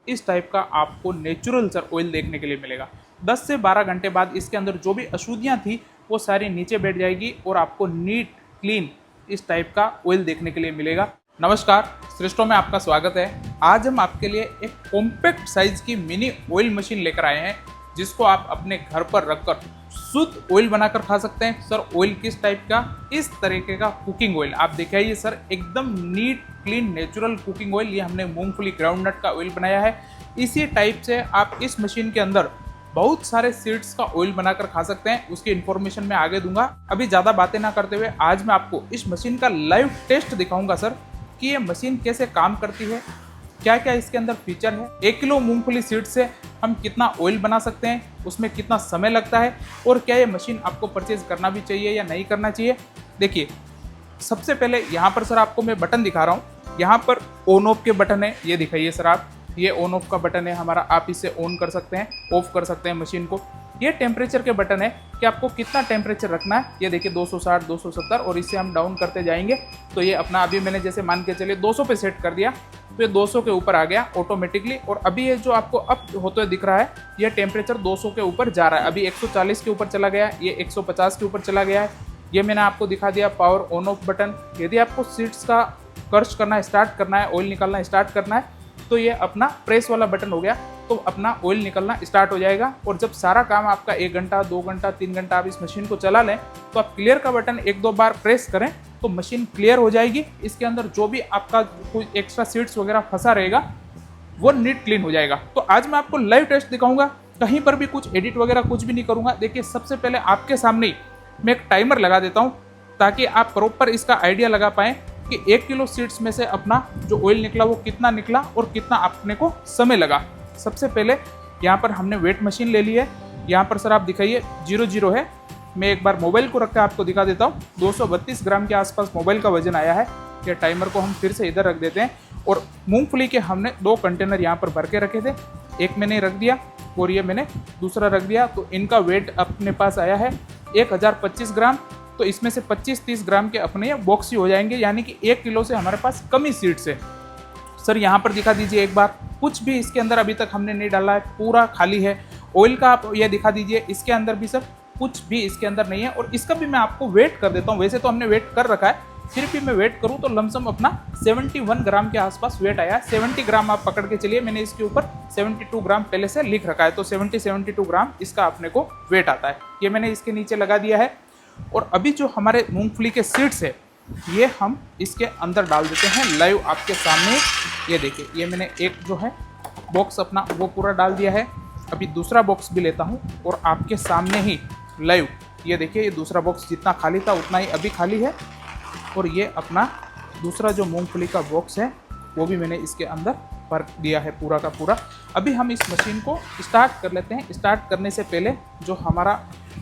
इस टाइप का आपको नेचुरल सर ऑयल देखने के लिए मिलेगा। 10 से 12 घंटे बाद इसके अंदर जो भी अशुद्धियाँ थी वो सारी नीचे बैठ जाएगी और आपको नीट क्लीन इस टाइप का ऑयल देखने के लिए मिलेगा। नमस्कार, श्रेष्ठों में आपका स्वागत है। आज हम आपके लिए एक कॉम्पैक्ट साइज की मिनी ऑयल मशीन लेकर आए हैं जिसको आप अपने घर पर रखकर शुद्ध ऑयल बनाकर खा सकते हैं। सर ऑयल किस टाइप का? इस तरीके का कुकिंग ऑयल आप देखिए सर, एकदम neat clean natural cooking oil. ये हमने मूंगफली ग्राउंडनट का ऑयल बनाया है। इसी टाइप से आप इस मशीन के अंदर बहुत सारे सीड्स का ऑयल बनाकर खा सकते हैं। उसकी इन्फॉर्मेशन मैं आगे दूंगा। अभी ज़्यादा बातें ना करते हुए आज मैं आपको इस मशीन का लाइव टेस्ट दिखाऊंगा सर कि ये मशीन कैसे काम करती है, क्या क्या इसके अंदर फीचर है, 1 किलो मूंगफली सीड से हम कितना ऑयल बना सकते हैं, उसमें कितना समय लगता है और क्या ये मशीन आपको परचेज करना भी चाहिए या नहीं करना चाहिए। देखिए, सबसे पहले यहाँ पर सर आपको मैं बटन दिखा रहा हूँ। यहाँ पर ऑन ऑफ के बटन है, ये दिखाइए सर आप। ये ऑन ऑफ का बटन है हमारा, आप इसे ऑन कर सकते हैं, ऑफ कर सकते हैं मशीन को। ये टेम्परेचर के बटन है कि आपको कितना टेम्परेचर रखना है। ये देखिए 260, 270 और इससे हम डाउन करते जाएंगे तो ये अपना, अभी मैंने जैसे मान के चलिए 200 पे सेट कर दिया तो ये 200 के ऊपर आ गया ऑटोमेटिकली। और अभी ये जो आपको अप होते हुए दिख रहा है, ये टेम्परेचर 200 के ऊपर जा रहा है। अभी 140 के ऊपर चला गया, ये 150 के ऊपर चला गया है। ये मैंने आपको दिखा दिया पावर ऑन ऑफ बटन। यदि आपको सीड्स का क्रश करना स्टार्ट करना है, ऑयल निकालना स्टार्ट करना है तो ये अपना प्रेस वाला बटन हो गया तो अपना ऑयल निकलना स्टार्ट हो जाएगा। और जब सारा काम आपका 1 घंटा, 2 घंटा, 3 घंटा आप इस मशीन को चला लें तो आप क्लियर का बटन 1-2 बार प्रेस करें तो मशीन क्लियर हो जाएगी। इसके अंदर जो भी आपका कोई एक्स्ट्रा सीड्स वगैरह फंसा रहेगा वो नीट क्लीन हो जाएगा। तो आज मैं आपको लाइव टेस्ट दिखाऊंगा, कहीं पर भी कुछ एडिट वगैरह कुछ भी नहीं करूंगा। देखिए, सबसे पहले आपके सामने मैं एक टाइमर लगा देता हूँ ताकि आप प्रॉपर इसका आइडिया लगा पाएँ कि 1 किलो सीड्स में से अपना जो ऑयल निकला वो कितना निकला और कितना अपने को समय लगा। सबसे पहले यहाँ पर हमने वेट मशीन ले ली है। यहाँ पर सर आप दिखाइए 00 है। मैं एक बार मोबाइल को रख कर आपको दिखा देता हूँ। 232 ग्राम के आसपास मोबाइल का वजन आया है। ये टाइमर को हम फिर से इधर रख देते हैं। और मूंगफली के हमने 2 कंटेनर यहाँ पर भर के रखे थे, एक मैंने रख दिया और ये मैंने दूसरा रख दिया। तो इनका वेट अपने पास आया है 1025 ग्राम। तो इसमें से 25-30 ग्राम के अपने बॉक्स ही हो जाएंगे, यानी कि 1 किलो से हमारे पास कम ही सीड्स है। सर यहाँ पर दिखा दीजिए एक बार, कुछ भी इसके अंदर अभी तक हमने नहीं डाला है, पूरा खाली है। ऑयल का आप ये दिखा दीजिए, इसके अंदर भी सर कुछ भी इसके अंदर नहीं है। और इसका भी मैं आपको वेट कर देता हूँ। वैसे तो हमने वेट कर रखा है, फिर भी मैं वेट करूँ तो लमसम अपना 71 ग्राम के आसपास वेट आया। 70 ग्राम आप पकड़ के चलिए, मैंने इसके ऊपर 72 ग्राम पहले से लिख रखा है तो 72 ग्राम इसका अपने को वेट आता है। ये मैंने इसके नीचे लगा दिया है। और अभी जो हमारे मूंगफली के सीड्स है ये हम इसके अंदर डाल देते हैं लाइव आपके सामने। ये देखिए, ये मैंने एक जो है बॉक्स अपना वो पूरा डाल दिया है। अभी दूसरा बॉक्स भी लेता हूँ और आपके सामने ही लाइव, ये देखिए, ये दूसरा बॉक्स जितना खाली था उतना ही अभी खाली है। और ये अपना दूसरा जो मूंगफली का बॉक्स है वो भी मैंने इसके अंदर भर दिया है पूरा का पूरा। अभी हम इस मशीन को स्टार्ट कर लेते हैं। स्टार्ट करने से पहले जो हमारा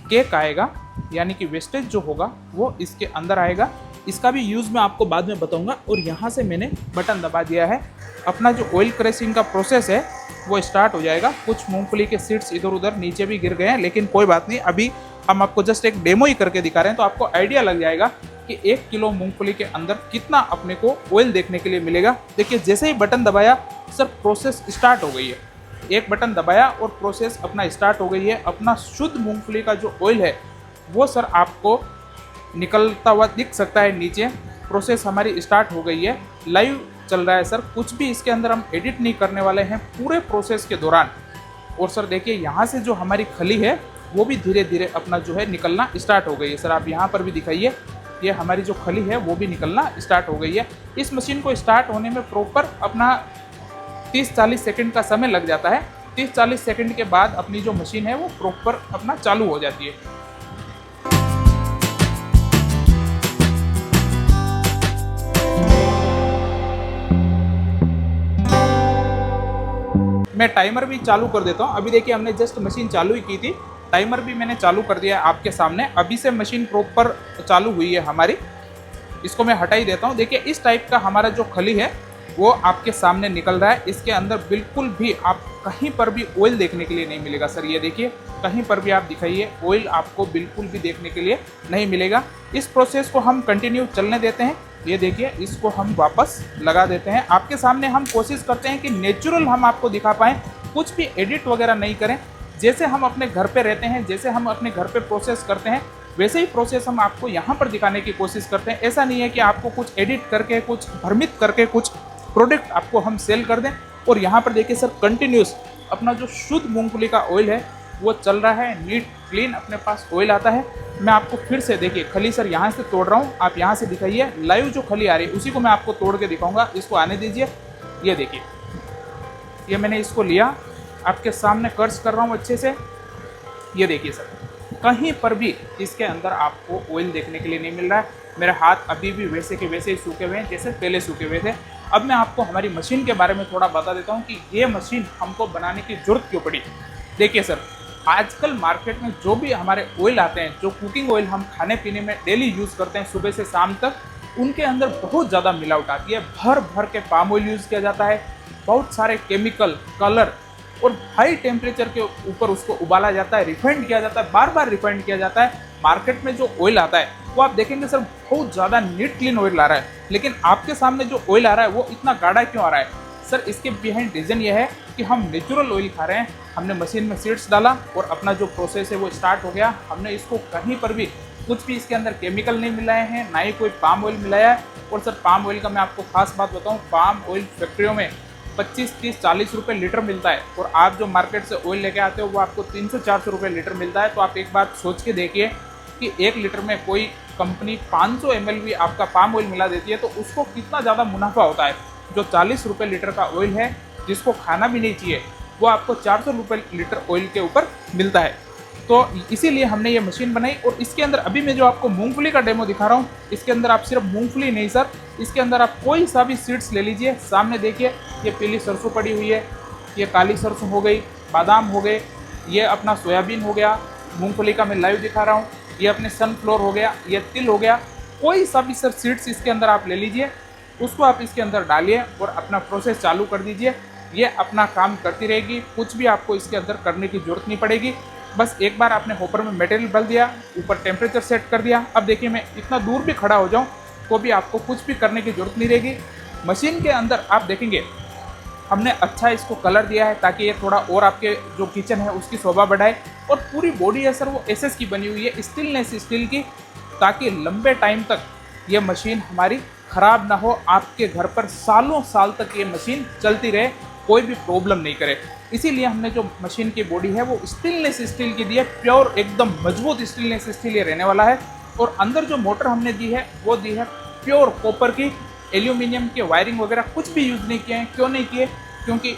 केक आएगा, यानी कि वेस्टेज जो होगा वो इसके अंदर आएगा। इसका भी यूज़ मैं आपको बाद में बताऊंगा। और यहाँ से मैंने बटन दबा दिया है, अपना जो ऑयल क्रशिंग का प्रोसेस है वो स्टार्ट हो जाएगा। कुछ मूंगफली के सीड्स इधर उधर नीचे भी गिर गए हैं, लेकिन कोई बात नहीं, अभी हम आपको जस्ट एक डेमो ही करके दिखा रहे हैं तो आपको आइडिया लग जाएगा कि 1 किलो मूंगफली के अंदर कितना अपने को ऑयल देखने के लिए मिलेगा। देखिए, जैसे ही बटन दबाया सर प्रोसेस स्टार्ट हो गई है। एक बटन दबाया और प्रोसेस अपना स्टार्ट हो गई है। अपना शुद्ध मूंगफली का जो ऑयल है वो सर आपको निकलता हुआ दिख सकता है नीचे। प्रोसेस हमारी स्टार्ट हो गई है, लाइव चल रहा है सर। कुछ भी इसके अंदर हम एडिट नहीं करने वाले हैं पूरे प्रोसेस के दौरान। और सर देखिए, यहाँ से जो हमारी खली है वो भी धीरे धीरे अपना जो है निकलना स्टार्ट हो गई है। सर आप यहाँ पर भी दिखाइए, ये हमारी जो खली है वो भी निकलना स्टार्ट हो गई है। इस मशीन को स्टार्ट होने में प्रॉपर अपना 30-40 सेकंड का समय लग जाता है। 30-40 सेकंड के बाद अपनी जो मशीन है वो प्रॉपर अपना चालू हो जाती है। मैं टाइमर भी चालू कर देता हूँ। अभी देखिए, हमने जस्ट मशीन चालू ही की थी, टाइमर भी मैंने चालू कर दिया है आपके सामने। अभी से मशीन प्रॉपर चालू हुई है हमारी। इसको मैं हटा ही देता हूँ। देखिए, इस टाइप का हमारा जो खली है वो आपके सामने निकल रहा है। इसके अंदर बिल्कुल भी आप कहीं पर भी ऑयल देखने के लिए नहीं मिलेगा सर। ये देखिए, कहीं पर भी आप दिखाइए, ऑयल आपको बिल्कुल भी देखने के लिए नहीं मिलेगा। इस प्रोसेस को हम कंटिन्यू चलने देते हैं। ये देखिए, इसको हम वापस लगा देते हैं। आपके सामने हम कोशिश करते हैं कि नेचुरल हम आपको दिखा पाएँ, कुछ भी एडिट वगैरह नहीं करें। जैसे हम अपने घर पे रहते हैं, जैसे हम अपने घर पे प्रोसेस करते हैं, वैसे ही प्रोसेस हम आपको यहाँ पर दिखाने की कोशिश करते हैं। ऐसा नहीं है कि आपको कुछ एडिट करके, कुछ भ्रमित करके कुछ प्रोडक्ट आपको हम सेल कर दें। और यहाँ पर देखिए सर, कंटिन्यूस अपना जो शुद्ध मूंगफली का ऑयल है वो चल रहा है, नीट क्लीन अपने पास ऑयल आता है। मैं आपको फिर से देखिए, खली सर यहाँ से तोड़ रहा हूँ, आप यहाँ से दिखाइए। लाइव जो खली आ रही है उसी को मैं आपको तोड़ के दिखाऊंगा। इसको आने दीजिए। ये देखिए, ये मैंने इसको लिया, आपके सामने कर्ज कर रहा हूँ अच्छे से। ये देखिए सर, कहीं पर भी इसके अंदर आपको ऑयल देखने के लिए नहीं मिल रहा है। मेरे हाथ अभी भी वैसे के वैसे ही सूखे हुए हैं जैसे पहले सूखे हुए थे। अब मैं आपको हमारी मशीन के बारे में थोड़ा बता देता हूँ कि ये मशीन हमको बनाने की ज़रूरत क्यों पड़ी। देखिए सर, आजकल मार्केट में जो भी हमारे ऑयल आते हैं, जो कुकिंग ऑयल हम खाने पीने में डेली यूज़ करते हैं सुबह से शाम तक, उनके अंदर बहुत ज़्यादा मिलावट आती है। भर भर के पाम ऑयल यूज़ किया जाता है, बहुत सारे केमिकल, कलर और हाई टेम्परेचर के ऊपर उसको उबाला जाता है, रिफाइंड किया जाता है, बार बार रिफाइंड किया जाता है। मार्केट में जो ऑयल आता है वो आप देखेंगे सर, बहुत ज़्यादा नीट क्लीन ऑयल आ रहा है, लेकिन आपके सामने जो ऑयल आ रहा है वो इतना गाढ़ा क्यों आ रहा है सर? इसके बिहाइंड रीज़न ये है कि हम नेचुरल ऑयल खा रहे हैं। हमने मशीन में सीड्स डाला और अपना जो प्रोसेस है वो स्टार्ट हो गया। हमने इसको कहीं पर भी कुछ भी इसके अंदर केमिकल नहीं मिलाए हैं, ना ही कोई पाम ऑयल मिलाया है। और सर, पाम ऑयल का मैं आपको खास बात बताऊँ, पाम ऑयल फैक्ट्रियों में 25, 30, 40 रुपये लीटर मिलता है, और आप जो मार्केट से ऑयल लेके आते हो वो आपको 300-400 रुपये लीटर मिलता है। तो आप एक बात सोच के देखिए कि 1 लीटर में कोई कंपनी 500 ml भी आपका पाम ऑयल मिला देती है तो उसको कितना ज़्यादा मुनाफा होता है। जो 40 रुपये लीटर का ऑयल है, जिसको खाना भी नहीं चाहिए, वो आपको 400 रुपये लीटर ऑयल के ऊपर मिलता है। तो इसीलिए हमने ये मशीन बनाई। और इसके अंदर अभी मैं जो आपको मूंगफली का डेमो दिखा रहा हूँ, इसके अंदर आप सिर्फ मूंगफली नहीं सर, इसके अंदर आप कोई सा भी सीड्स ले लीजिए। सामने देखिए, ये पीली सरसों पड़ी हुई है, ये काली सरसों हो गई, बादाम हो गए, ये अपना सोयाबीन हो गया, मूंगफली का मैं लाइव दिखा रहा हूँ, ये अपने सनफ्लोर हो गया, ये तिल हो गया। कोई सा भी सर सीड्स इसके अंदर आप ले लीजिए, उसको आप इसके अंदर डालिए और अपना प्रोसेस चालू कर दीजिए। ये अपना काम करती रहेगी, कुछ भी आपको इसके अंदर करने की ज़रूरत नहीं पड़ेगी। बस एक बार आपने होपर में मटेरियल डाल दिया, ऊपर टेम्परेचर सेट कर दिया। अब देखिए, मैं इतना दूर भी खड़ा हो जाऊं तो भी आपको कुछ भी करने की ज़रूरत नहीं रहेगी। मशीन के अंदर आप देखेंगे हमने अच्छा इसको कलर दिया है ताकि ये थोड़ा और आपके जो किचन है उसकी शोभा बढ़ाए। और पूरी बॉडी है सर वो एसएस की बनी हुई है, स्टीलनेस स्टील की, ताकि लंबे टाइम तक ये मशीन हमारी ख़राब ना हो। आपके घर पर सालों साल तक ये मशीन चलती रहे, कोई भी प्रॉब्लम नहीं करे। इसीलिए हमने जो मशीन की बॉडी है वो स्टीलनेस स्टील की दी है, प्योर एकदम मजबूत स्टीलनेस स्टील ये रहने वाला है। और अंदर जो मोटर हमने दी है वो दी है प्योर कॉपर की, एल्यूमिनियम के वायरिंग वगैरह कुछ भी यूज़ नहीं किए हैं। क्यों नहीं किए? क्योंकि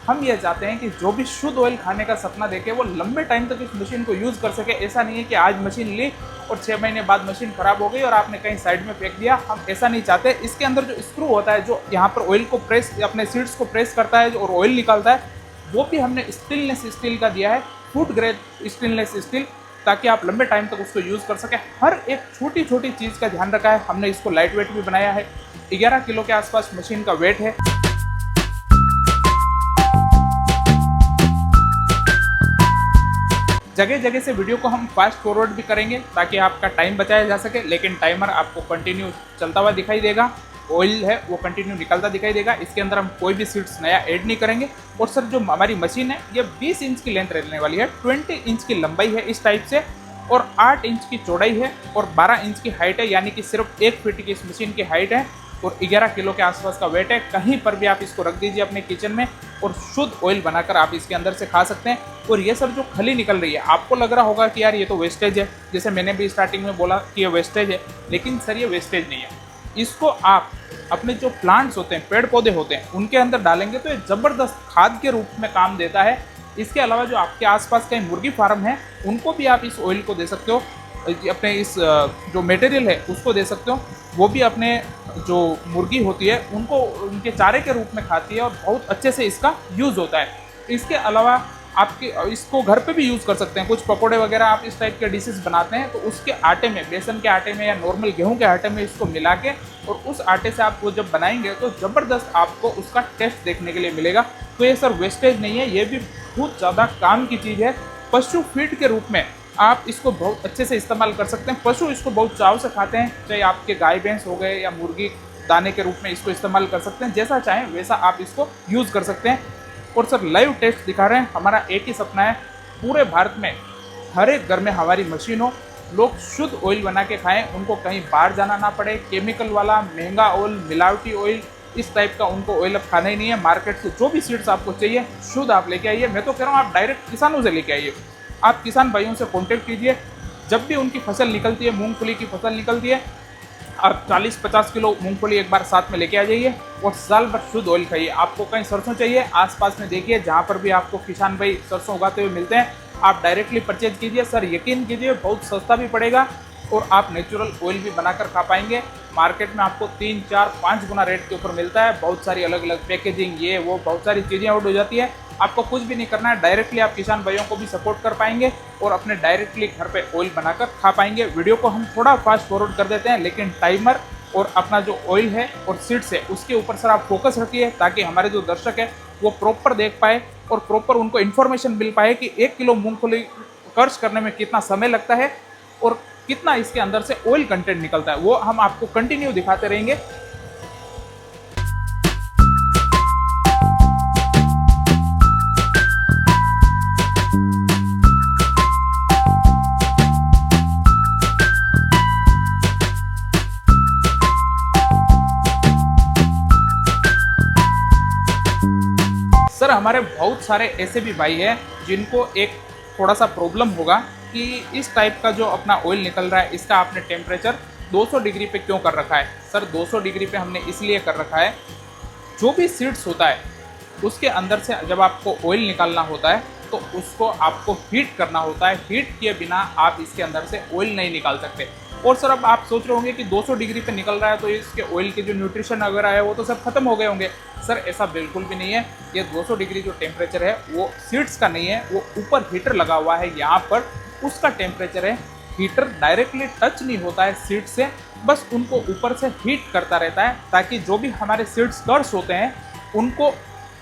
हम ये चाहते हैं कि जो भी शुद्ध ऑयल खाने का सपना देखे वो लंबे टाइम तक इस मशीन को यूज़ कर सके। ऐसा नहीं है कि आज मशीन ली और 6 महीने बाद मशीन ख़राब हो गई और आपने कहीं साइड में फेंक दिया। हम ऐसा नहीं चाहते। इसके अंदर जो स्क्रू होता है, जो यहाँ पर ऑयल को प्रेस, अपने सीड्स को प्रेस करता है और ऑयल निकालता है, वो भी हमने स्टीलनेस स्टील का दिया है, फूड ग्रेड स्टीलनेस स्टील, ताकि आप लंबे टाइम तक उसको यूज़ कर सकें। हर एक छोटी छोटी चीज़ का ध्यान रखा है हमने। इसको लाइट वेट भी बनाया है, 11 किलो के आसपास मशीन का वेट है। जगह जगह से वीडियो को हम फास्ट फॉरवर्ड भी करेंगे ताकि आपका टाइम बचाया जा सके, लेकिन टाइमर आपको कंटिन्यू चलता हुआ दिखाई देगा। ऑयल है वो कंटिन्यू निकलता दिखाई देगा। इसके अंदर हम कोई भी सीड्स नया ऐड नहीं करेंगे। और सर, जो हमारी मशीन है ये 20 इंच की लेंथ रहने वाली है, 20 इंच की लंबाई है इस टाइप से, और 8 इंच की चौड़ाई है और 12 इंच की हाइट है, यानी कि सिर्फ 1 फीट की इस मशीन की हाइट है और 11 किलो के आसपास का वेट है। कहीं पर भी आप इसको रख दीजिए अपने किचन में और शुद्ध ऑयल बनाकर आप इसके अंदर से खा सकते हैं। और ये सर जो खली निकल रही है, आपको लग रहा होगा कि यार ये तो वेस्टेज है, जैसे मैंने भी स्टार्टिंग में बोला कि ये वेस्टेज है, लेकिन सर ये वेस्टेज नहीं है। इसको आप अपने जो प्लांट्स होते हैं, पेड़ पौधे होते हैं, उनके अंदर डालेंगे तो ये ज़बरदस्त खाद के रूप में काम देता है। इसके अलावा जो आपके आसपास कहीं मुर्गी फार्म है, उनको भी आप इस ऑयल को दे सकते हो, अपने इस जो मटेरियल है उसको दे सकते हो। वो भी अपने जो मुर्गी होती है उनको उनके चारे के रूप में खाती है और बहुत अच्छे से इसका यूज़ होता है। इसके अलावा आपके इसको घर पे भी यूज़ कर सकते हैं। कुछ पकोड़े वगैरह आप इस टाइप के डिशेस बनाते हैं तो उसके आटे में, बेसन के आटे में या नॉर्मल गेहूं के आटे में इसको मिला के और उस आटे से आप वो जब बनाएंगे तो ज़बरदस्त आपको उसका टेस्ट देखने के लिए मिलेगा। तो ये सर वेस्टेज नहीं है, ये भी बहुत ज़्यादा काम की चीज़ है। पशु फीड के रूप में आप इसको बहुत अच्छे से इस्तेमाल कर सकते हैं। पशु इसको बहुत चाव से खाते हैं, चाहे आपके गाय भैंस हो गए या मुर्गी, दाने के रूप में इसको इस्तेमाल कर सकते हैं। जैसा चाहें वैसा आप इसको यूज़ कर सकते हैं। और सर लाइव टेस्ट दिखा रहे हैं। हमारा एक ही सपना है, पूरे भारत में हर एक घर में हमारी मशीन हो, लोग शुद्ध ऑयल बना के खाएं, उनको कहीं बाहर जाना ना पड़े। केमिकल वाला महंगा ऑयल, मिलावटी ऑयल, इस टाइप का उनको ऑयल अब खाना ही नहीं है। मार्केट से जो भी सीड्स आपको चाहिए शुद्ध आप लेके आइए। मैं तो कह रहा हूँ आप डायरेक्ट किसानों से लेके आइए। आप किसान भाइयों से कॉन्टेक्ट कीजिए। जब भी उनकी फसल निकलती है, मूंगफली की फसल निकलती है, आप 40-50 किलो मूंगफली एक बार साथ में लेके आ जाइए और साल भर शुद्ध ऑयल खाइए। आपको कहीं सरसों चाहिए, आसपास में देखिए जहाँ पर भी आपको किसान भाई सरसों उगाते हुए मिलते हैं, आप डायरेक्टली परचेज कीजिए। सर यकीन कीजिए बहुत सस्ता भी पड़ेगा और आप नेचुरल ऑयल भी बनाकर खा पाएंगे। मार्केट में आपको 3, 4, 5 गुना रेट के ऊपर मिलता है। बहुत सारी अलग अलग पैकेजिंग, ये वो बहुत सारी चीज़ें आउट हो जाती है। आपको कुछ भी नहीं करना है, डायरेक्टली आप किसान भाइयों को भी सपोर्ट कर पाएंगे और अपने डायरेक्टली घर पे ऑयल बनाकर खा पाएंगे। वीडियो को हम थोड़ा फास्ट फॉरवर्ड कर देते हैं, लेकिन टाइमर और अपना जो ऑयल है और सीड्स है उसके ऊपर सर आप फोकस रखिए, ताकि हमारे जो दर्शक है वो प्रॉपर देख पाए और प्रॉपर उनको इन्फॉर्मेशन मिल पाए कि 1 किलो मूंगफली खर्च करने में कितना समय लगता है और कितना इसके अंदर से ऑयल कंटेंट निकलता है। वो हम आपको कंटिन्यू दिखाते रहेंगे। सर हमारे बहुत सारे ऐसे भी भाई हैं जिनको एक थोड़ा सा प्रॉब्लम होगा कि इस टाइप का जो अपना ऑयल निकल रहा है इसका आपने टेम्परेचर 200 डिग्री पे क्यों कर रखा है। सर 200 डिग्री पे हमने इसलिए कर रखा है, जो भी सीड्स होता है उसके अंदर से जब आपको ऑयल निकालना होता है तो उसको आपको हीट करना होता है। हीट किए बिना आप इसके अंदर से ऑयल नहीं निकाल सकते। और सर अब आप सोच रहे होंगे कि 200 डिग्री पे निकल रहा है तो इसके ऑयल के जो न्यूट्रिशन वगैरह है वो तो सब खत्म हो गए होंगे। सर ऐसा बिल्कुल भी नहीं है। ये 200 डिग्री जो टेम्परेचर है वो सीड्स का नहीं है, वो ऊपर हीटर लगा हुआ है यहाँ पर, उसका टेम्परेचर है। हीटर डायरेक्टली टच नहीं होता है सीड से, बस उनको ऊपर से हीट करता रहता है ताकि जो भी हमारे सीड्स कर्स होते हैं उनको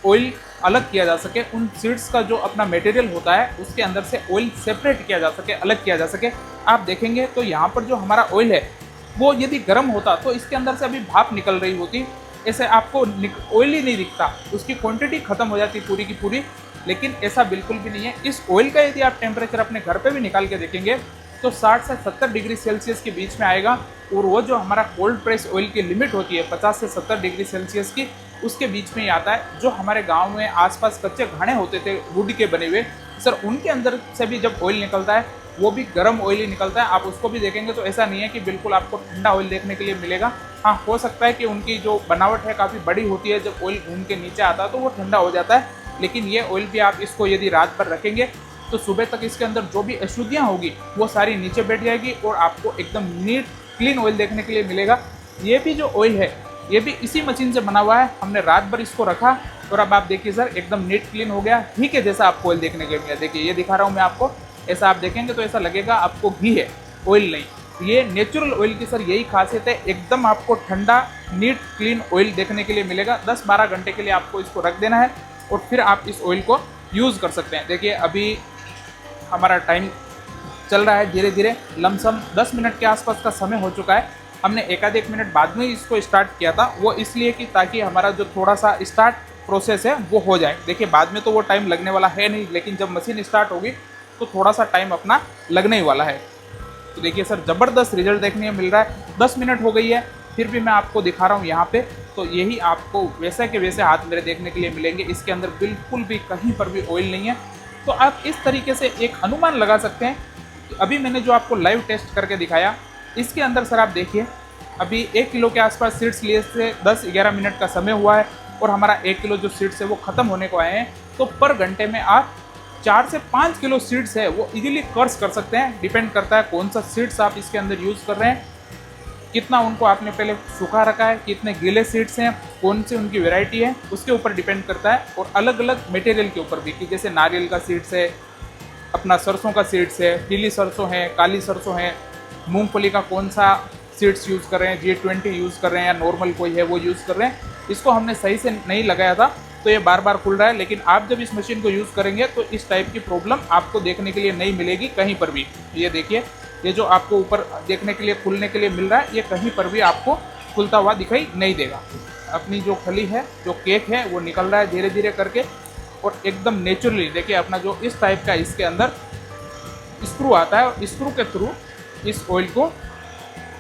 ऑयल अलग किया जा सके। उन सीड्स का जो अपना मटेरियल होता है उसके अंदर से ऑयल सेपरेट किया जा सके, अलग किया जा सके। आप देखेंगे तो यहाँ पर जो हमारा ऑयल है वो यदि गर्म होता तो इसके अंदर से अभी भाप निकल रही होती, ऐसे आपको ऑयल ही नहीं दिखता, उसकी क्वांटिटी खत्म हो जाती पूरी की पूरी। लेकिन ऐसा बिल्कुल भी नहीं है। इस ऑयल का यदि आप टेम्परेचर अपने घर पे भी निकाल के देखेंगे तो 60 से 70 डिग्री सेल्सियस के बीच में आएगा। और वो जो हमारा कोल्ड प्रेस ऑयल की लिमिट होती है 50 से 70 डिग्री सेल्सियस की, उसके बीच में ही आता है। जो हमारे गांव में आसपास कच्चे घाने होते थे वुड के बने हुए, सर उनके अंदर से भी जब ऑयल निकलता है वो भी गर्म ऑयल ही निकलता है। आप उसको भी देखेंगे तो ऐसा नहीं है कि बिल्कुल आपको ठंडा ऑयल देखने के लिए मिलेगा। हाँ, हो सकता है कि उनकी जो बनावट है काफ़ी बड़ी होती है, जब ऑयल घूम के नीचे आता है तो वो ठंडा हो जाता है। लेकिन ये ऑयल भी आप इसको यदि रात भर रखेंगे तो सुबह तक इसके अंदर जो भी अशुद्धियाँ होगी वो सारी नीचे बैठ जाएगी और आपको एकदम नीट क्लीन ऑयल देखने के लिए मिलेगा। ये भी जो ऑयल है ये भी इसी मशीन से बना हुआ है। हमने रात भर इसको रखा और अब आप देखिए सर एकदम नीट क्लीन हो गया, घी के जैसा आपको ऑयल देखने के लिए मिला। देखिए ये दिखा रहा हूँ मैं आपको, ऐसा आप देखेंगे तो ऐसा लगेगा आपको घी है, ऑयल नहीं। ये नेचुरल ऑयल की सर यही खासियत है, एकदम आपको ठंडा नीट क्लीन ऑयल देखने के लिए मिलेगा। 10-12 घंटे के लिए आपको इसको रख देना है और फिर आप इस ऑयल को यूज़ कर सकते हैं। देखिए अभी हमारा टाइम चल रहा है धीरे धीरे, लमसम 10 मिनट के आसपास का समय हो चुका है। हमने एक मिनट बाद में इसको स्टार्ट किया था, वो इसलिए कि ताकि हमारा जो थोड़ा सा स्टार्ट प्रोसेस है वो हो जाए। देखिए बाद में तो वो टाइम लगने वाला है नहीं, लेकिन जब मशीन स्टार्ट होगी तो थोड़ा सा टाइम अपना लगने ही वाला है। तो देखिए सर ज़बरदस्त रिजल्ट देखने को मिल रहा है। 10 मिनट हो गई है फिर भी मैं आपको दिखा रहा हूँ यहाँ पे, तो यही आपको वैसे के वैसे हाथ मेरे देखने के लिए मिलेंगे। इसके अंदर बिल्कुल भी कहीं पर भी ऑयल नहीं है। तो आप इस तरीके से एक अनुमान लगा सकते हैं कि अभी मैंने जो आपको लाइव टेस्ट करके दिखाया, इसके अंदर सर आप देखिए अभी 1 किलो के आसपास सीड्स लिए से 10-11 मिनट का समय हुआ है और हमारा 1 किलो जो सीड्स है वो ख़त्म होने को आए हैं। तो पर घंटे में आप 4 से 5 किलो सीड्स है वो इजीली कर्स कर सकते हैं। डिपेंड करता है कौन सा सीड्स आप इसके अंदर यूज़ कर रहे हैं, कितना उनको आपने पहले सूखा रखा है, कितने गीले सीड्स हैं, कौन सी उनकी वैरायटी है, उसके ऊपर डिपेंड करता है। और अलग अलग मटेरियल के ऊपर भी, कि जैसे नारियल का सीड्स है, अपना सरसों का सीड्स है, पीली सरसों है, काली सरसों है, मूंगफली का कौन सा सीड्स यूज़ कर रहे हैं, G20 यूज़ कर रहे हैं या नॉर्मल कोई है वो यूज़ कर रहे हैं। इसको हमने सही से नहीं लगाया था तो ये बार बार खुल रहा है। लेकिन आप जब इस मशीन को यूज़ करेंगे तो इस टाइप की प्रॉब्लम आपको देखने के लिए नहीं मिलेगी कहीं पर भी। ये देखिए, ये जो आपको ऊपर देखने के लिए खुलने के लिए मिल रहा है, ये कहीं पर भी आपको खुलता हुआ दिखाई नहीं देगा। अपनी जो खली है, जो केक है, वो निकल रहा है धीरे धीरे करके और एकदम नेचुरली। देखिए अपना जो इस टाइप का इसके अंदर स्क्रू आता है और स्क्रू के थ्रू इस ऑयल को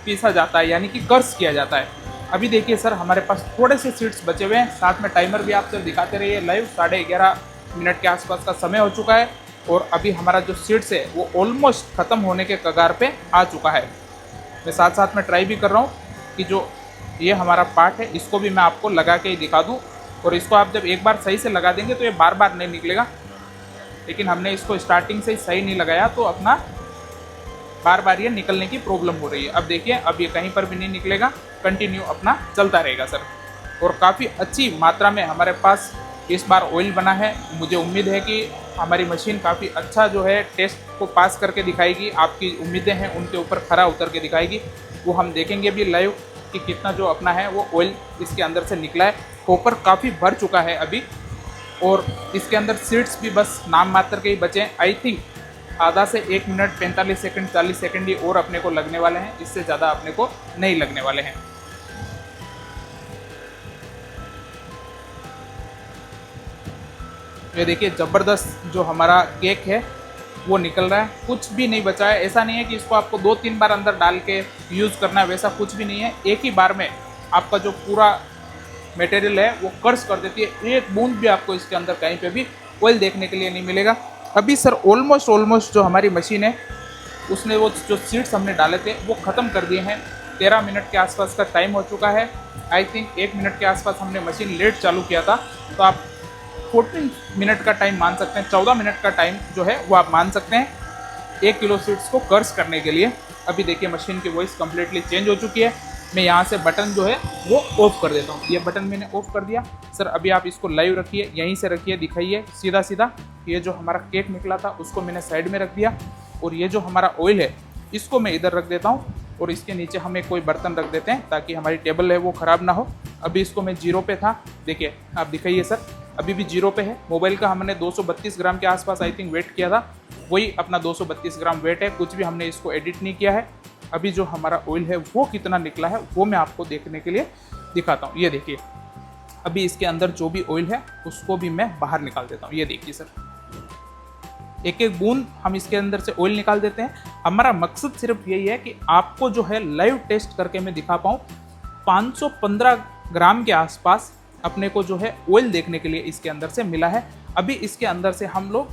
पीसा जाता है, यानी कि कर्स किया जाता है। अभी देखिए सर, हमारे पास थोड़े से सीट्स बचे हुए हैं, साथ में टाइमर भी आप सर दिखाते रहिए। लाइव 11:30 के आसपास का समय हो चुका है और अभी हमारा जो सीट्स है वो ऑलमोस्ट ख़त्म होने के कगार पे आ चुका है। मैं साथ साथ में ट्राई भी कर रहा हूँ कि जो ये हमारा पार्ट है इसको भी मैं आपको लगा के ही दिखा दूँ। और इसको आप जब एक बार सही से लगा देंगे तो ये बार बार नहीं निकलेगा, लेकिन हमने इसको स्टार्टिंग से ही सही नहीं लगाया तो अपना बार बार ये निकलने की प्रॉब्लम हो रही है। अब देखिए, अब ये कहीं पर भी नहीं निकलेगा, कंटिन्यू अपना चलता रहेगा सर। और काफ़ी अच्छी मात्रा में हमारे पास इस बार ऑयल बना है। मुझे उम्मीद है कि हमारी मशीन काफ़ी अच्छा जो है टेस्ट को पास करके दिखाएगी। आपकी उम्मीदें हैं उनके ऊपर खरा उतर के दिखाएगी। वो हम देखेंगे भी लाइव कि कितना जो अपना है वो ऑयल इसके अंदर से निकला है। कॉपर काफ़ी भर चुका है अभी और इसके अंदर सीड्स भी बस नाम मात्र के ही बचे हैं। आई थिंक आधा से 1 मिनट 45 सेकंड 40 सेकंड ही और अपने को लगने वाले हैं, इससे ज़्यादा अपने को नहीं लगने वाले हैं। ये देखिए, ज़बरदस्त जो हमारा केक है वो निकल रहा है, कुछ भी नहीं बचा है। ऐसा नहीं है कि इसको आपको 2-3 बार अंदर डाल के यूज़ करना है, वैसा कुछ भी नहीं है। एक ही बार में आपका जो पूरा मटेरियल है वो कर्स कर देती है। एक बूंद भी आपको इसके अंदर कहीं पे भी ऑयल देखने के लिए नहीं मिलेगा। अभी सर ऑलमोस्ट जो हमारी मशीन है उसने वो जो सीड्स हमने डाले थे वो ख़त्म कर दिए हैं। 13 मिनट के आसपास का टाइम हो चुका है। आई थिंक 1 मिनट के आसपास हमने मशीन लेट चालू किया था, तो आप 14 मिनट का टाइम मान सकते हैं, 14 मिनट का टाइम जो है वो आप मान सकते हैं 1 किलो सीड्स को कर्स करने के लिए। अभी देखिए मशीन की वॉइस कम्प्लीटली चेंज हो चुकी है। मैं यहाँ से बटन जो है वो ऑफ कर देता हूँ। ये बटन मैंने ऑफ कर दिया। सर अभी आप इसको लाइव रखिए, यहीं से रखिए, दिखाइए सीधा सीधा। ये जो हमारा केक निकला था उसको मैंने साइड में रख दिया और ये जो हमारा ऑयल है इसको मैं इधर रख देता हूँ और इसके नीचे हम एक कोई बर्तन रख देते हैं ताकि हमारी टेबल है वो ख़राब ना हो। अभी इसको मैं 0 पे था, देखिए आप दिखाइए सर, अभी भी 0 पे है। मोबाइल का हमने 232 ग्राम के आसपास आई थिंक वेट किया था, वही अपना 232 ग्राम वेट है। कुछ भी हमने इसको एडिट नहीं किया है। अभी जो हमारा ऑयल है वो कितना निकला है वो मैं आपको देखने के लिए दिखाता हूँ। ये देखिए, अभी इसके अंदर जो भी ऑयल है उसको भी मैं बाहर निकाल देता हूँ। ये देखिए सर, एक एक बूंद हम इसके अंदर से ऑयल निकाल देते हैं। हमारा मकसद सिर्फ यही है कि आपको जो है लाइव टेस्ट करके मैं दिखा पाऊँ। 515 ग्राम के आसपास अपने को जो है ऑयल देखने के लिए इसके अंदर से मिला है। अभी इसके अंदर से हम लोग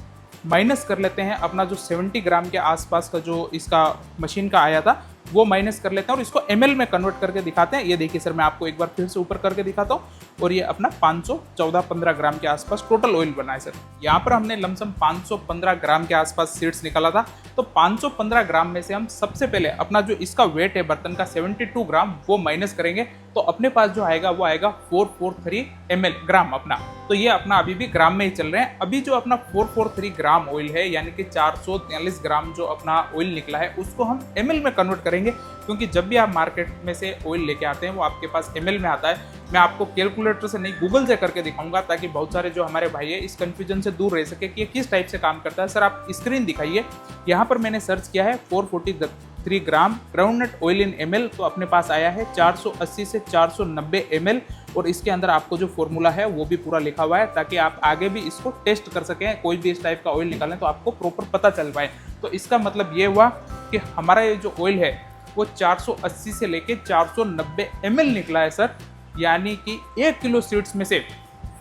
माइनस कर लेते हैं अपना जो 70 ग्राम के आसपास का जो इसका मशीन का आया था वो माइनस कर लेते हैं और इसको ml में कन्वर्ट करके दिखाते हैं। ये देखिए सर, मैं आपको एक बार फिर से ऊपर करके दिखाता हूँ और ये अपना 514-15 ग्राम के आसपास टोटल ऑयल बना है सर। यहाँ पर हमने लमसम 515 ग्राम के आसपास सीड्स निकाला था। तो 515 ग्राम में से हम सबसे पहले अपना जो इसका वेट है बर्तन का 72 ग्राम वो माइनस करेंगे, तो अपने पास जो आएगा वो आएगा 443 ml ग्राम अपना। तो ये अपना अभी भी ग्राम में ही चल रहे हैं। अभी जो अपना 443 ग्राम ऑयल है यानी कि 443 ग्राम जो अपना ऑयल निकला है उसको हम ml में कन्वर्ट करेंगे, क्योंकि जब भी आप मार्केट में से ऑयल लेके आते हैं वो आपके पास ml में आता है। मैं आपको कैलकुलेटर से नहीं गूगल से करके दिखाऊंगा ताकि बहुत सारे जो हमारे भाई है इस कंफ्यूजन से दूर रह सके कि ये किस टाइप से काम करता है। सर आप स्क्रीन दिखाइए, यहाँ पर मैंने सर्च किया है 443 ग्राम ग्राउंडनट ऑयल इन ml, तो अपने पास आया है 480 से 490 ml। और इसके अंदर आपको जो फॉर्मूला है वो भी पूरा लिखा हुआ है ताकि आप आगे भी इसको टेस्ट कर सकें। कोई भी इस टाइप का ऑयल निकालें तो आपको प्रॉपर पता चल पाए। तो इसका मतलब ये हुआ कि हमारा ये जो ऑयल है वो 480 से लेके 490 ml निकला है सर, यानी कि 1 किलो सीड्स में से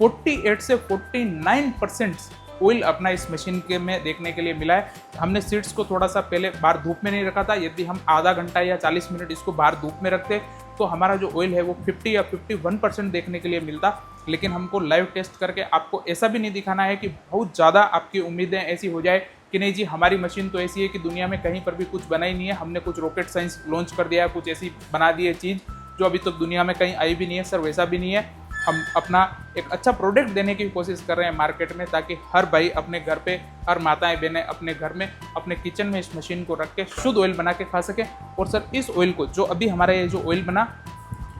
48 से 49% ऑयल अपना इस मशीन के में देखने के लिए मिला है। हमने सीड्स को थोड़ा सा पहले बाहर धूप में नहीं रखा था। यदि हम आधा घंटा या 40 मिनट इसको बाहर धूप में रखते तो हमारा जो ऑयल है वो 50 या 51% देखने के लिए मिलता। लेकिन हमको लाइव टेस्ट करके आपको ऐसा भी नहीं दिखाना है कि बहुत ज़्यादा आपकी उम्मीदें ऐसी हो जाए कि नहीं जी हमारी मशीन तो ऐसी है कि दुनिया में कहीं पर भी कुछ बना ही नहीं है, हमने कुछ रॉकेट साइंस लॉन्च कर दिया है, कुछ ऐसी बना दी है चीज़ जो अभी तक दुनिया में कहीं आई भी नहीं है। सर वैसा भी नहीं है, हम अपना एक अच्छा प्रोडक्ट देने की कोशिश कर रहे हैं मार्केट में, ताकि हर भाई अपने घर पे, हर माताएं बहनें अपने घर में अपने किचन में इस मशीन को रख के शुद्ध ऑयल बना के खा सकें। और सर इस ऑयल को जो अभी हमारा ये जो ऑयल बना,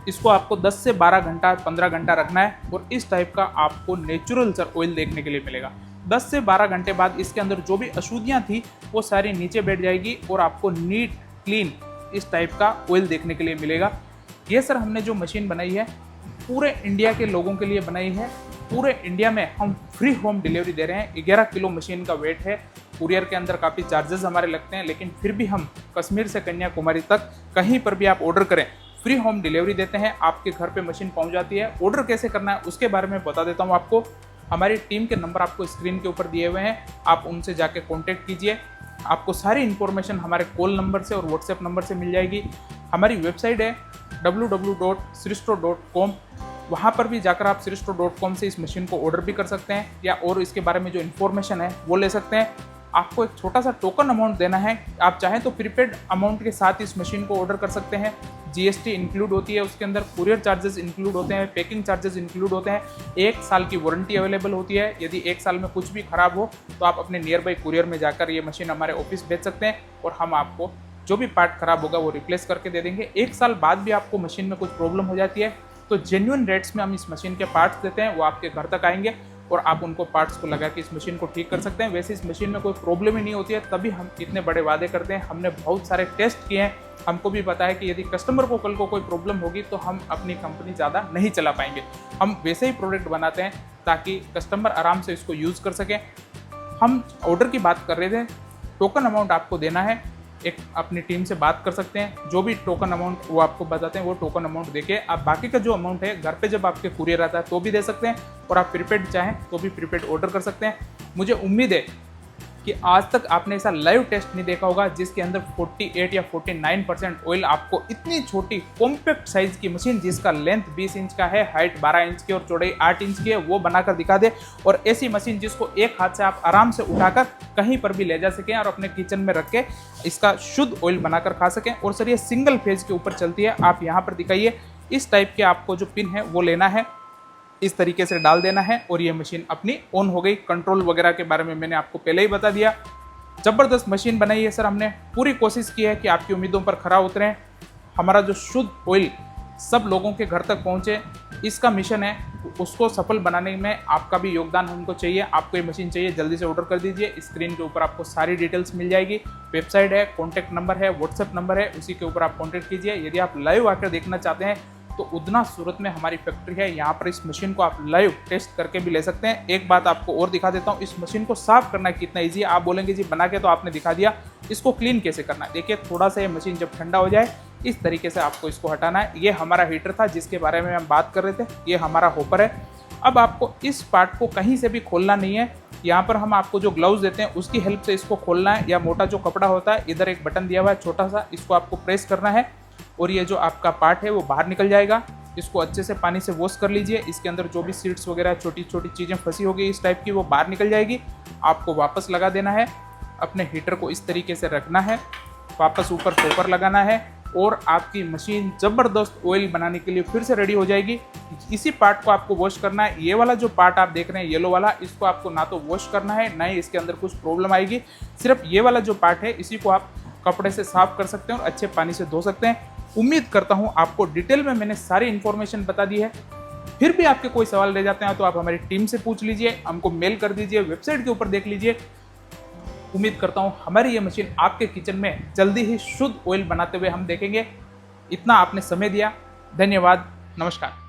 इसको आपको 10 से 12 घंटा 15 घंटा रखना है और इस टाइप का आपको नेचुरल सर ऑयल देखने के लिए मिलेगा। 10 से 12 घंटे बाद इसके अंदर जो भी अशुद्धियाँ थी वो सारी नीचे बैठ जाएगी और आपको नीट क्लीन इस टाइप का ऑयल देखने के लिए मिलेगा। ये सर हमने जो मशीन बनाई है पूरे इंडिया के लोगों के लिए बनाई है। पूरे इंडिया में हम फ्री होम डिलीवरी दे रहे हैं। 11 किलो मशीन का वेट है। कुरियर के अंदर काफ़ी चार्जेस हमारे लगते हैं, लेकिन फिर भी हम कश्मीर से कन्याकुमारी तक कहीं पर भी आप ऑर्डर करें फ्री होम डिलीवरी देते हैं, आपके घर पे मशीन पहुंच जाती है। ऑर्डर कैसे करना है उसके बारे में बता देता हूं आपको। हमारी टीम के नंबर आपको स्क्रीन के ऊपर दिए हुए हैं, आप उनसे जाके कांटेक्ट कीजिए। आपको सारी इन्फॉर्मेशन हमारे कॉल नंबर से और व्हाट्सएप नंबर से मिल जाएगी। हमारी वेबसाइट है www.sristo.com, वहाँ पर भी जाकर आप sristo.com से इस मशीन को ऑर्डर भी कर सकते हैं या और इसके बारे में जो इन्फॉर्मेशन है वो ले सकते हैं। आपको एक छोटा सा टोकन अमाउंट देना है, आप चाहें तो प्रीपेड अमाउंट के साथ इस मशीन को ऑर्डर कर सकते हैं। जीएसटी इंक्लूड होती है उसके अंदर, कुरियर चार्जेस इंक्लूड होते हैं, पैकिंग चार्जेस इंक्लूड होते हैं। 1 साल की वारंटी अवेलेबल होती है। यदि 1 साल में कुछ भी खराब हो तो आप अपने नियर बाई कुरियर में जाकर ये मशीन हमारे ऑफिस भेज सकते हैं और हम आपको जो भी पार्ट खराब होगा वो रिप्लेस करके दे देंगे। 1 साल बाद भी आपको मशीन में कुछ प्रॉब्लम हो जाती है तो जेन्युइन रेट्स में हम इस मशीन के पार्ट्स देते हैं, वो आपके घर तक आएंगे और आप उनको पार्ट्स को लगा के इस मशीन को ठीक कर सकते हैं। वैसे इस मशीन में कोई प्रॉब्लम ही नहीं होती है, तभी हम इतने बड़े वादे करते हैं। हमने बहुत सारे टेस्ट किए हैं, हमको भी पता है कि यदि कस्टमर को कल को कोई प्रॉब्लम होगी तो हम अपनी कंपनी ज़्यादा नहीं चला पाएंगे। हम वैसे ही प्रोडक्ट बनाते हैं ताकि कस्टमर आराम से इसको यूज़ कर सकें। हम ऑर्डर की बात कर रहे थे, टोकन अमाउंट आपको देना है, एक अपनी टीम से बात कर सकते हैं, जो भी टोकन अमाउंट वो आपको बताते हैं वो टोकन अमाउंट देके आप बाकी का जो अमाउंट है घर पे जब आपके कुरियर आता है तो भी दे सकते हैं और आप प्रीपेड चाहें तो भी प्रीपेड ऑर्डर कर सकते हैं। मुझे उम्मीद है कि आज तक आपने ऐसा लाइव टेस्ट नहीं देखा होगा जिसके अंदर 48 या 49% ऑयल आपको इतनी छोटी कॉम्पैक्ट साइज की मशीन, जिसका लेंथ 20 इंच का है, हाइट 12 इंच की और चौड़ाई 8 इंच की है, वो बनाकर दिखा दे। और ऐसी मशीन जिसको एक हाथ से आप आराम से उठाकर कहीं पर भी ले जा सकें और अपने किचन में रख के इसका शुद्ध ऑयल बनाकर खा सकें। और सर ये सिंगल फेज के ऊपर चलती है। आप यहाँ पर दिखाइए, इस टाइप के आपको जो पिन है वो लेना है, इस तरीके से डाल देना है और ये मशीन अपनी ऑन हो गई। कंट्रोल वगैरह के बारे में मैंने आपको पहले ही बता दिया। ज़बरदस्त मशीन बनाई है सर, हमने पूरी कोशिश की है कि आपकी उम्मीदों पर खरा उतरें। हमारा जो शुद्ध ऑयल सब लोगों के घर तक पहुंचे, इसका मिशन है। उसको सफल बनाने में आपका भी योगदान हमको चाहिए। आपको ये मशीन चाहिए, जल्दी से ऑर्डर कर दीजिए। स्क्रीन के ऊपर आपको सारी डिटेल्स मिल जाएगी। वेबसाइट है, कॉन्टैक्ट नंबर है, व्हाट्सएप नंबर है, उसी के ऊपर आप कॉन्टैक्ट कीजिए। यदि आप लाइव आकर देखना चाहते हैं तो उदना सूरत में हमारी फैक्ट्री है, यहाँ पर इस मशीन को आप लाइव टेस्ट करके भी ले सकते हैं। एक बात आपको और दिखा देता हूँ, इस मशीन को साफ करना कितना ईजी है। आप बोलेंगे जी बना के तो आपने दिखा दिया, इसको क्लीन कैसे करना है। देखिए थोड़ा सा ये मशीन जब ठंडा हो जाए इस तरीके से आपको इसको हटाना है। ये हमारा हीटर था जिसके बारे में हम बात कर रहे थे, ये हमारा होपर है। अब आपको इस पार्ट को कहीं से भी खोलना नहीं है। यहाँ पर हम आपको जो ग्लव्स देते हैं उसकी हेल्प से इसको खोलना है, या मोटा जो कपड़ा होता है, इधर एक बटन दिया हुआ है छोटा सा, इसको आपको प्रेस करना है और ये जो आपका पार्ट है वो बाहर निकल जाएगा। इसको अच्छे से पानी से वॉश कर लीजिए। इसके अंदर जो भी सीड्स वगैरह छोटी छोटी चीज़ें फंसी होगी इस टाइप की, वो बाहर निकल जाएगी। आपको वापस लगा देना है, अपने हीटर को इस तरीके से रखना है, वापस ऊपर टॉपर लगाना है और आपकी मशीन ज़बरदस्त ऑयल बनाने के लिए फिर से रेडी हो जाएगी। इसी पार्ट को आपको वॉश करना है। ये वाला जो पार्ट आप देख रहे हैं येलो वाला, इसको आपको ना तो वॉश करना है ना ही इसके अंदर कुछ प्रॉब्लम आएगी। सिर्फ ये वाला जो पार्ट है इसी को आप कपड़े से साफ कर सकते हैं और अच्छे पानी से धो सकते हैं। उम्मीद करता हूं आपको डिटेल में मैंने सारी इन्फॉर्मेशन बता दी है। फिर भी आपके कोई सवाल रह जाते हैं तो आप हमारी टीम से पूछ लीजिए, हमको मेल कर दीजिए, वेबसाइट के ऊपर देख लीजिए। उम्मीद करता हूं हमारी ये मशीन आपके किचन में जल्दी ही शुद्ध ऑयल बनाते हुए हम देखेंगे। इतना आपने समय दिया, धन्यवाद, नमस्कार।